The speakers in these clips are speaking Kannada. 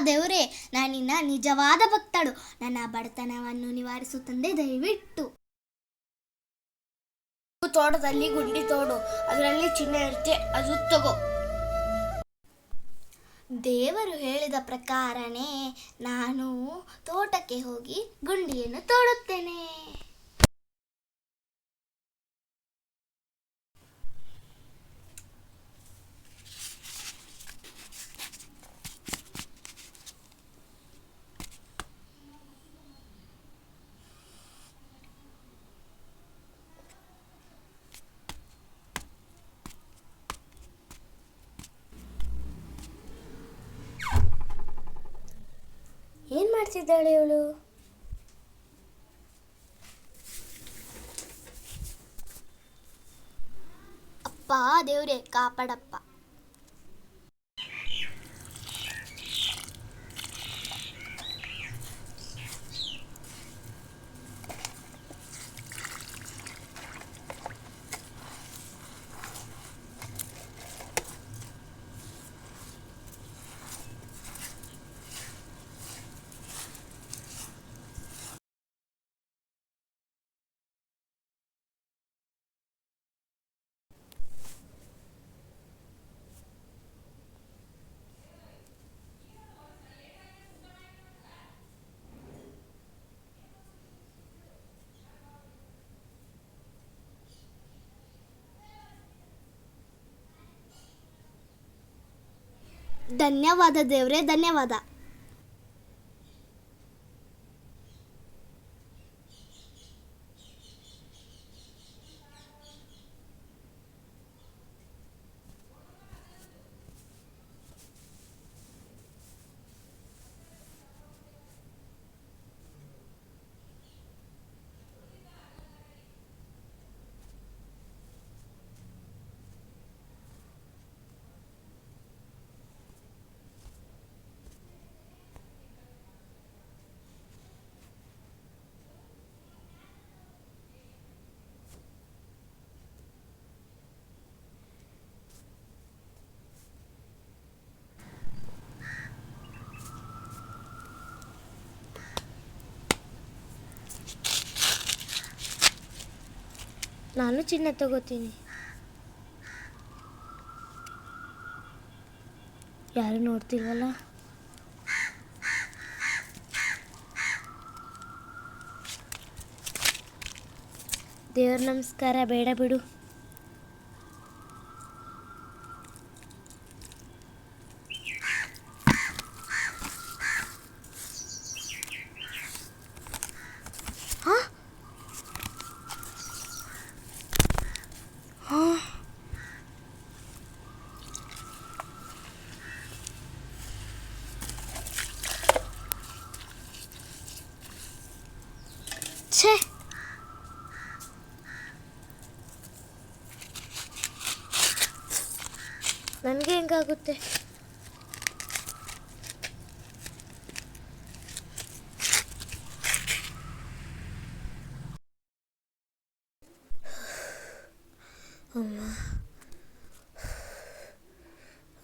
ದೇವರೇ, ನಾನಿನ್ನ ನಿಜವಾದ ಭಕ್ತಳು. ನನ್ನ ಬಡತನವನ್ನು ನಿವಾರಿಸು ತಂದೆ, ದಯವಿಟ್ಟು. ತೋಟದಲ್ಲಿ ಗುಂಡಿ ತೋಡು, ಅದರಲ್ಲಿ ಚಿನ್ನ ಇರುತ್ತೆ, ಅದು ತಗೋ. ದೇವರು ಹೇಳಿದ ಪ್ರಕಾರನೇ ನಾನು ತೋಟಕ್ಕೆ ಹೋಗಿ ಗುಂಡಿಯನ್ನು ತೋಡುತ್ತೇನೆ. ಏನ್ ಮಾಡ್ತಿದ್ದಾಳೆ ಇವಳು? ಅಪ್ಪ ದೇವರೇ, ಕಾಪಾಡಪ್ಪ. ಧನ್ಯವಾದ ದೇವರೇ, ಧನ್ಯವಾದ. ನಾನು ಚಿನ್ನ ತಗೋತೀನಿ. ಯಾರು ನೋಡ್ತಿಲ್ವಲ್ಲ? ದೇವ್ರ ನಮಸ್ಕಾರ, ಬೇಡ ಬಿಡು. ಛೇ, ನನಗೆ ಹೆಂಗಾಗುತ್ತೆ? ಅಮ್ಮ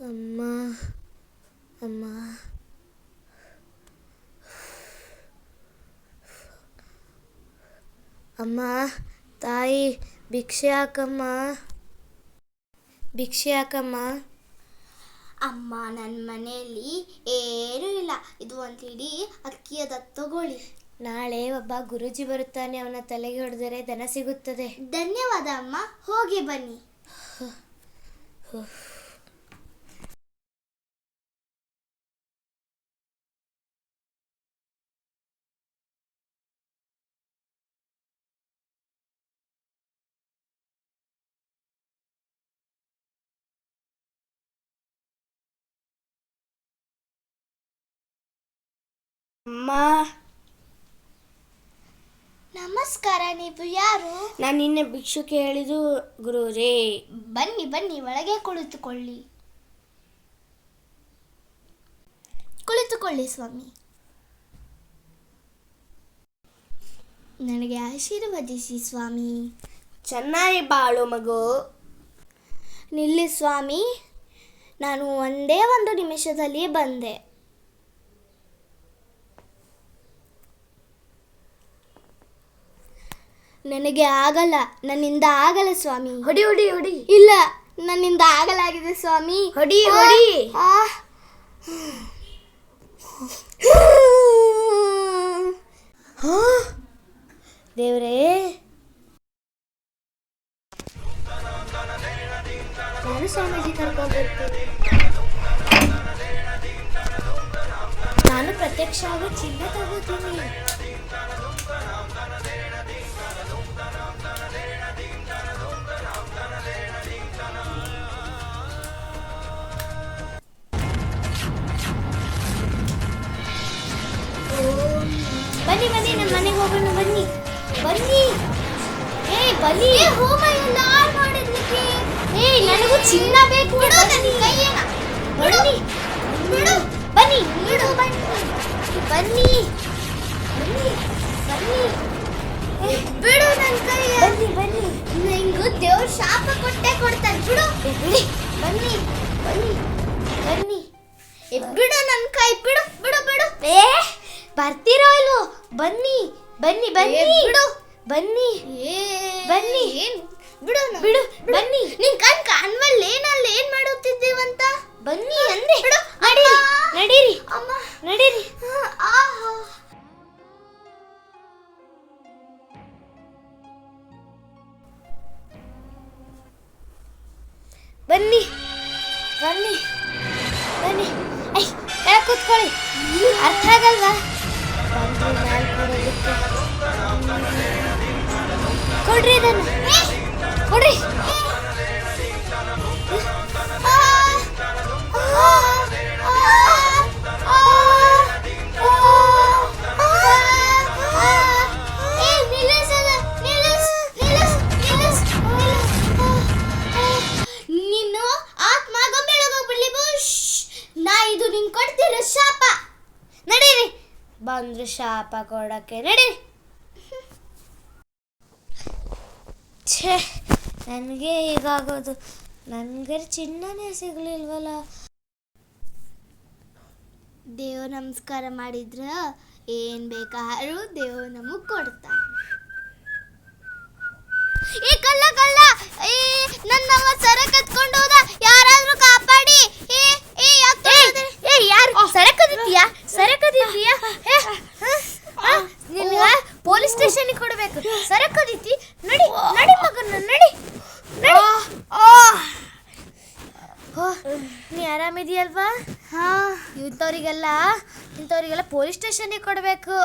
ಅಮ್ಮ ಅಮ್ಮ ಅಮ್ಮ, ತಾಯಿ, ಭಿಕ್ಷೆ ಹಾಕಮ್ಮ, ಭಿಕ್ಷೆ ಹಾಕಮ್ಮ. ಅಮ್ಮ, ನನ್ನ ಮನೆಯಲ್ಲಿ ಏನೂ ಇಲ್ಲ. ಇದು ಒಂದು ಹಿಡಿ ಅಕ್ಕಿಯದ, ತಗೊಳ್ಳಿ. ನಾಳೆ ಒಬ್ಬ ಗುರೂಜಿ ಬರುತ್ತಾನೆ, ಅವನ ತಲೆಗೆ ಹೊಡೆದರೆ ಧನ ಸಿಗುತ್ತದೆ. ಧನ್ಯವಾದ ಅಮ್ಮ, ಹೋಗಿ ಬನ್ನಿ. ಅಮ್ಮ ನಮಸ್ಕಾರ. ನೀವು ಯಾರು? ನಾನು ನಿನ್ನೆ ಭಿಕ್ಷುಕ್ಕೆ ಹೇಳಿದ್ದು ಗುರೂಜಿ. ಬನ್ನಿ ಬನ್ನಿ, ಒಳಗೆ ಕುಳಿತುಕೊಳ್ಳಿ. ಕುಳಿತುಕೊಳ್ಳಿ ಸ್ವಾಮಿ. ನನಗೆ ಆಶೀರ್ವದಿಸಿ ಸ್ವಾಮಿ. ಚೆನ್ನಾಗಿ ಬಾಳು ಮಗು. ನಿಲ್ಲಿ ಸ್ವಾಮಿ, ನಾನು ಒಂದೇ ಒಂದು ನಿಮಿಷದಲ್ಲಿ ಬಂದೆ. ನನಗೆ ಆಗಲ್ಲ, ನನ್ನಿಂದ ಆಗಲ್ಲ ಸ್ವಾಮಿ. ಹೊಡಿ ಹೊಡಿ ಹೊಡಿ. ಇಲ್ಲ, ನನ್ನಿಂದ ಆಗಲಾಗಿದೆ ಸ್ವಾಮಿ. ಹೊಡಿ ಹೊಡಿ. ದೇವ್ರೇ, ನಾನು ಸ್ವಾಮೀಜಿ ಕರ್ಕೊಂಡ್ಬರ್ತೀನಿ. ನಾನು ಪ್ರತ್ಯಕ್ಷ ಆಗಿ ಚಿನ್ನ ತಗೋತೀನಿ. ಬನ್ನಿ ಬನ್ನಿ, ನಮ್ಮ ಮನೆಗೆ ಹೋಗೋಣ. ಬನ್ನಿ ಬನ್ನಿ. ಬನ್ನಿ. ಹೋಮ ಎಲ್ಲ ಹಾಳು ಮಾಡಿದ್ಲಿಕ್ಕೆ. ನನಗೂ ಚಿನ್ನ ಬೇಕು. ಬನ್ನಿ ಬನ್ನಿ ಬಿಡು. ಬನ್ನಿ ಬಿಡು. ಬನ್ನಿ ಬನ್ನಿ ಬನ್ನಿ ಬಿಡು ನನ್ನ ಕೈ. ಬನ್ನಿ ಬನ್ನಿ. ನಿಂಗೂ ದೇವ್ರ ಶಾಪ ಕೊಟ್ಟೆ ಕೊಡ್ತಾನೆ. ಬಿಡು ಬಿಡಿ. ಬನ್ನಿ ಬನ್ನಿ ಬನ್ನಿ. ಬಿಡು ನನ್ನ ಕೈ. ಬಿಡು ಬಿಡು ಬಿಡು. ಬರ್ತೀರೋ ಇಲ್ವೋ? ಬನ್ನಿ ಬನ್ನಿ ಬನ್ನಿ. ಬಿಡು. ಬನ್ನಿ ಬನ್ನಿ. ಬಿಡು ಬಿಡು. ಬನ್ನಿ. ನಿನ್ ಕಣ್ ಕಾಣ್ವಲ್ಲ ಏನಲ್ಲಿ ಏನ್ ಮಾಡುತ್ತಿದ್ದೀವಂತ. ಬನ್ನಿ ಅಂದೆ. ನಡೀರಿ ನಡೀರಿ ಅಮ್ಮ, ನಡೀರಿ. ಬನ್ನಿ ಬನ್ನಿ ಬನ್ನಿ. ಕೆಳಗೆ ಕೂತ್ಕೊಳ್ಳಿ. ಅರ್ಥ ಆಗಲ್ವಾ? ಕೊಡ್ರಿ ಇದನ್ನು. ಕೊಡ್ರಿ. ನೀನು ಆತ್ಮ ಗೊಂಬೆಳಗೋಗ್ಬಿಡ್ಲಿ. ನಾ ಇದು ನಿಂಗೆ ಕೊಡ್ತೀರ ಶಾಪ. ನಡೀರಿ. ಬಂದ್ರು ಶಾಪ ಕೊಡಕ್ಕೆ. ನಡೀರಿ. ಛೇ, ನನಗೆ ಹೀಗಾಗೋದು. ನನಗೆ ಚಿನ್ನನೇ ಸಿಗಲಿಲ್ವಲ್ಲ. ದೇವ್ರ ನಮಸ್ಕಾರ ಮಾಡಿದ್ರ ಏನು ಬೇಕಾದ್ರೂ ದೇವ್ರು ನಮಗೆ ಕೊಡ್ತಾನೆ. ಈ ಕಳ್ಳ ಕಳ್ಳ, ನನ್ನವ ಸರ ಕತ್ಕೊಂಡು ಹೋದ. ಯಾರಾದ್ರೂ ಕಾಪಾಡಿ. ಯಾರು ಸರಕದಿದ್ಯಾ? ಸರಕದಿದ್ಯಾ? ನಿನ್ಗ ಪೊಲೀಸ್ ಸ್ಟೇಷನ್ಗೆ ಕೊಡಬೇಕು. ಸರಕದಿದ್ದಿ. ನಡಿ ನಡಿ ಮಗನ, ನಡಿ ನಡಿ. ನೀ ಆರಾಮಿದೆಯಲ್ವಾ? ಇಂಥವ್ರಿಗೆಲ್ಲ ಪೊಲೀಸ್ ಸ್ಟೇಷನ್ಗೆ ಕೊಡಬೇಕು.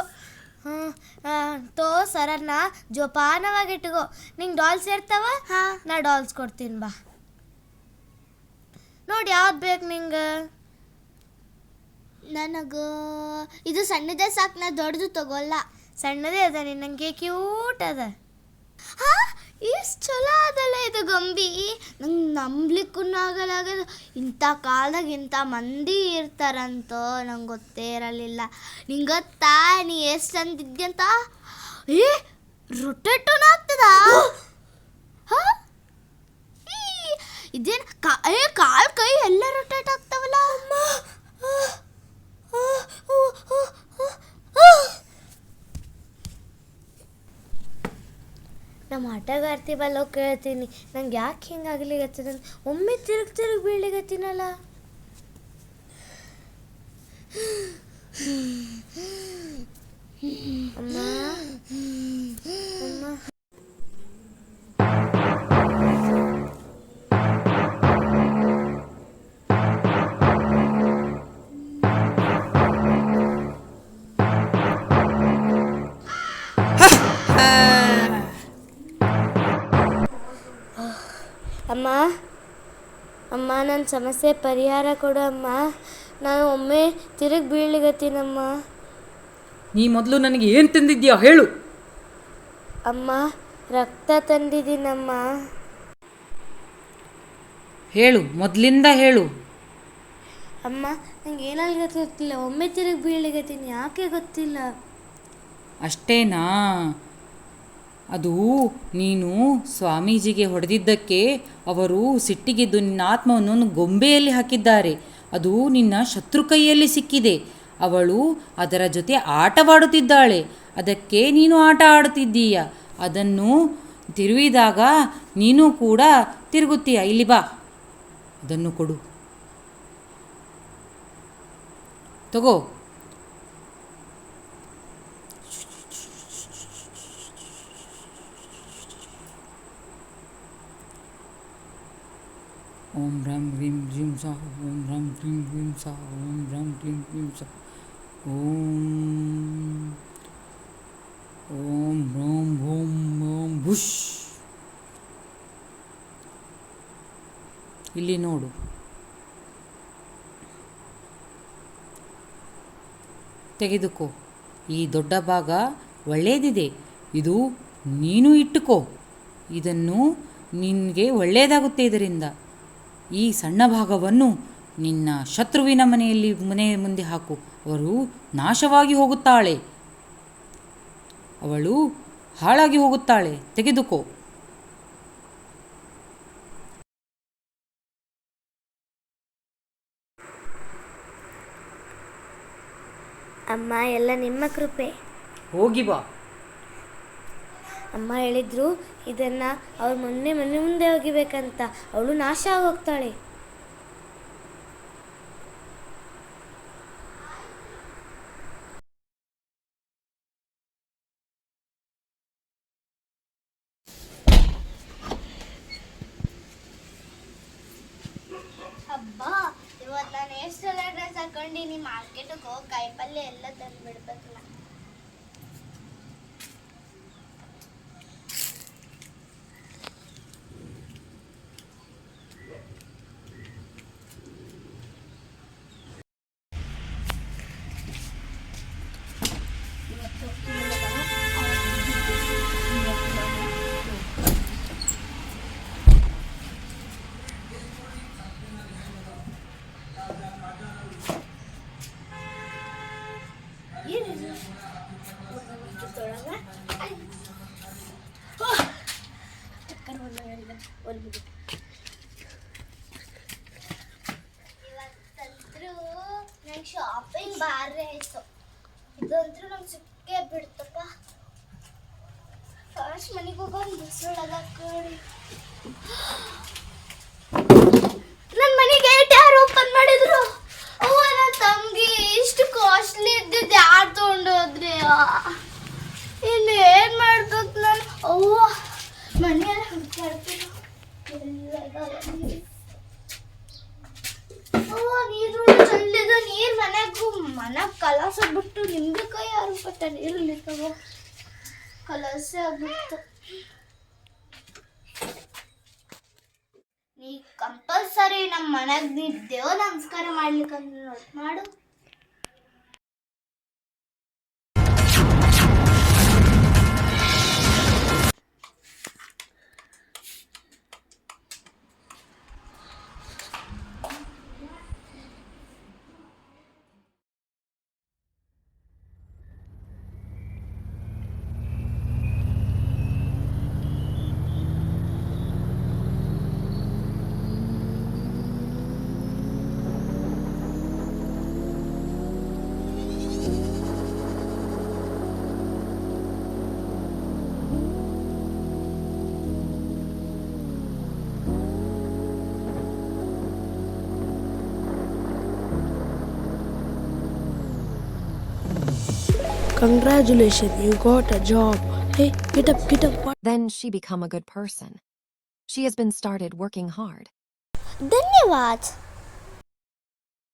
ಸರನ್ನ ಜೋಪಾನವಾಗಿಟ್ಕೋ. ನಿಂಗೆ ಡಾಲ್ಸ್ ಇರ್ತಾವ? ನಾ ಡಾಲ್ಸ್ ಕೊಡ್ತೀನಿ ಬಾ. ನೋಡಿ ಯಾವ್ದು ಬೇಕು ನಿಂಗೆ? ನನಗೆ ಇದು ಸಣ್ಣದೇ ಸಾಕು, ನಾ ದೊಡ್ಡದು ತಗೋಲ್ಲ. ಸಣ್ಣದೇ ಅದ, ನಿನ್ನಂಗೆ ಕ್ಯೂಟ್ ಅದ. ಎಷ್ಟು ಚಲೋ ಅದಲ್ಲ ಇದು ಗೊಂಬಿ. ನಂಗೆ ನಂಬ್ಲಿಕ್ಕೂ ಆಗಲ್ಲ. ಇಂಥ ಕಾಲದಾಗ ಇಂಥ ಮಂದಿ ಇರ್ತಾರಂತ ನಂಗೆ ಗೊತ್ತೇ ಇರಲಿಲ್ಲ. ನಿಂಗೆ ಗೊತ್ತಾ ನೀ ಎಷ್ಟು ಅಂದಿದ್ಯಂತ? ರೊಟೇಟೋನ ಆಗ್ತದ? ಇದೇನು ಕಾಲು ಕೈ ಎಲ್ಲ ರೊಟೇಟ್ ಆಗ್ತಾವಲ್ಲ. ನಮ್ಮ ಆಟಗಾರ್ತಿ ಬಲ್ಲ ಕೇಳ್ತೀನಿ. ನಂಗೆ ಯಾಕೆ ಹಿಂಗಾಗ್ಲಿಗತ್ತದ? ಒಮ್ಮೆ ತಿರುಗಿ ಬೀಳಿಗತ್ತೀನಲ್ಲ. ಅಮ್ಮ ಅಮ್ಮ. ಅಮ್ಮ ಅಮ್ಮ, ನನ್ನ ಸಮಸ್ಯೆ ಪರಿಹಾರ ಕೊಡು ಅಮ್ಮ. ನಾನು ಒಮ್ಮೆ ತಿರುಗಿ ಬೀಳ್ಲಿಗತ್ತೀನಮ್ಮ. ನೀ ಮೊದಲು ನನಗೆ ಏನು ತಂದಿದ್ಯಾ ಹೇಳು. ಅಮ್ಮ, ರಕ್ತ ತಂದಿದ್ದೀನಮ್ಮ. ಹೇಳು, ಮೊದಲಿಂದ ಹೇಳು. ಅಮ್ಮ, ನಂಗೆ ಏನಾಗಲಿ ಗೊತ್ತಿಲ್ಲ. ಒಮ್ಮೆ ತಿರುಗಿ ಬೀಳ್ಲಿಗತ್ತೀನಿ, ಯಾಕೆ ಗೊತ್ತಿಲ್ಲ. ಅಷ್ಟೇನಾ? ಅದು ನೀನು ಸ್ವಾಮೀಜಿಗೆ ಹೊಡೆದಿದ್ದಕ್ಕೆ ಅವರು ಸಿಟ್ಟಿಗೆದ್ದು ನಿನ್ನ ಆತ್ಮವನ್ನು ಗೊಂಬೆಯಲ್ಲಿ ಹಾಕಿದ್ದಾರೆ. ಅದು ನಿನ್ನ ಶತ್ರು ಕೈಯಲ್ಲಿ ಸಿಕ್ಕಿದೆ. ಅವಳು ಅದರ ಜೊತೆ ಆಟವಾಡುತ್ತಿದ್ದಾಳೆ. ಅದಕ್ಕೆ ನೀನು ಆಟ ಆಡುತ್ತಿದ್ದೀಯ. ಅದನ್ನು ತಿರುವಿದಾಗ ನೀನು ಕೂಡ ತಿರುಗುತ್ತೀಯ. ಇಲ್ಲಿ ಬಾ, ಅದನ್ನು ಕೊಡು, ತಗೋ. ಓಂ ರಾಂ ಹ್ರೀಂ ಹ್ರೀಂ ಸಹ, ಓಂ ರಾಂ ಹ್ರೀಂ ಹ್ರೀಂ ಸಹ, ಓಂ ರಾಂ ಹ್ರೀಂ ಹ್ರೀಂ ಸಹ, ಓಂ ಓಂ ಓಂ ಓಂ ಭುಷ್. ಇಲ್ಲಿ ನೋಡು, ತೆಗೆದುಕೋ. ಈ ದೊಡ್ಡ ಭಾಗ ಒಳ್ಳೆಯದಿದೆ, ಇದು ನೀನು ಇಟ್ಟುಕೋ. ಇದನ್ನು ನಿನಗೆ ಒಳ್ಳೆಯದಾಗುತ್ತೆ. ಇದರಿಂದ ಈ ಸಣ್ಣ ಭಾಗವನ್ನು ನಿನ್ನ ಶತ್ರುವಿನ ಮನೆ ಮುಂದೆ ಹಾಕು. ಅವರು ನಾಶವಾಗಿ ಹೋಗುತ್ತಾಳೆ, ಅವಳು ಹಾಳಾಗಿ ಹೋಗುತ್ತಾಳೆ. ತೆಗೆದುಕೋ. ಅಮ್ಮ, ಎಲ್ಲ ನಿಮ್ಮ ಕೃಪೆ. ಹೋಗಿ ಬಾ. ಅಮ್ಮ ಹೇಳಿದ್ರು ಇದನ್ನು ಅವ್ರ ಮನೆ ಮುಂದೆ ಒಗಿಬೇಕಂತ. ಅವಳು ನಾಶ ಆಗೋಗ್ತಾಳೆ. ಹಬ್ಬ, ಇವತ್ತು ನಾನು ಎಷ್ಟೆಲ್ಲ ಡ್ರೆಸ್ ಹಾಕೊಂಡಿನಿ. ಮಾರ್ಕೆಟಿಗೆ ಹೋಗಿ ಕಾಯಿಪಲ್ಯ ಎಲ್ಲ ತಂದು ಬಿಡ್ಬೇಕಲ್ಲ. ಇವತ್ತಂತರೂ ನಂಗೆ ಶಾಪಿಂಗ್ ಭಾರಿ ಆಯಿತು. ಇದಂತೂ ನಂಗೆ ಸಿಕ್ಕೇ ಬಿಡ್ತಪ್ಪ. ಫಸ್ಟ್ ಮನೆಗೆ ಹೋಗೋದು ಬಿಸಿಲೊಳಗ ಕಡಿ. ನನ್ನ ಮನೆ ಗೇಟ್ ಯಾರು ಓಪನ್ ಮಾಡಿದ್ರು? ಅವ್ವ, ನನ್ನ ತಂಗಿ ಇಷ್ಟು ಕಾಸ್ಟ್ಲಿ ಇದ್ದಿದ್ದು ಯಾರು ತೊಗೊಂಡು ಹೋದ್ರಿ? ಇನ್ನು ಏನು ಮಾಡ್ಬೇಕು ನಾನು? ಅವ್ವ, ಮನೆಯೆಲ್ಲ ಹುಡುಕಾಡ್ತೀನಿ. ಅವ್ವ, ನೀರು ಚೆಲ್ಲಿದ ನೀರು ಮನ್ಯಾಗ ಕಲಸ ಬಿಟ್ಟು ನಿಂಬೆಕಾಯಿ ಯಾರು ಕೊಟ್ಟ ನೀರಲ್ಲಿ ತಗೋ ಕಲಸ ಆಗ್ಬಿಟ್ಟು. ನೀ ಕಂಪಲ್ಸರಿ ನಮ್ಮ ಮನ್ಯಾಗ ನೀ ದೇವ ನಮಸ್ಕಾರ ಮಾಡ್ಲಿಕ್ಕಂತ ನೋಡಿ ಮಾಡು. Congratulations, you got a job. Hey, get up, get up. Then she become a good person. She has been started working hard. ಧನ್ಯವಾದ.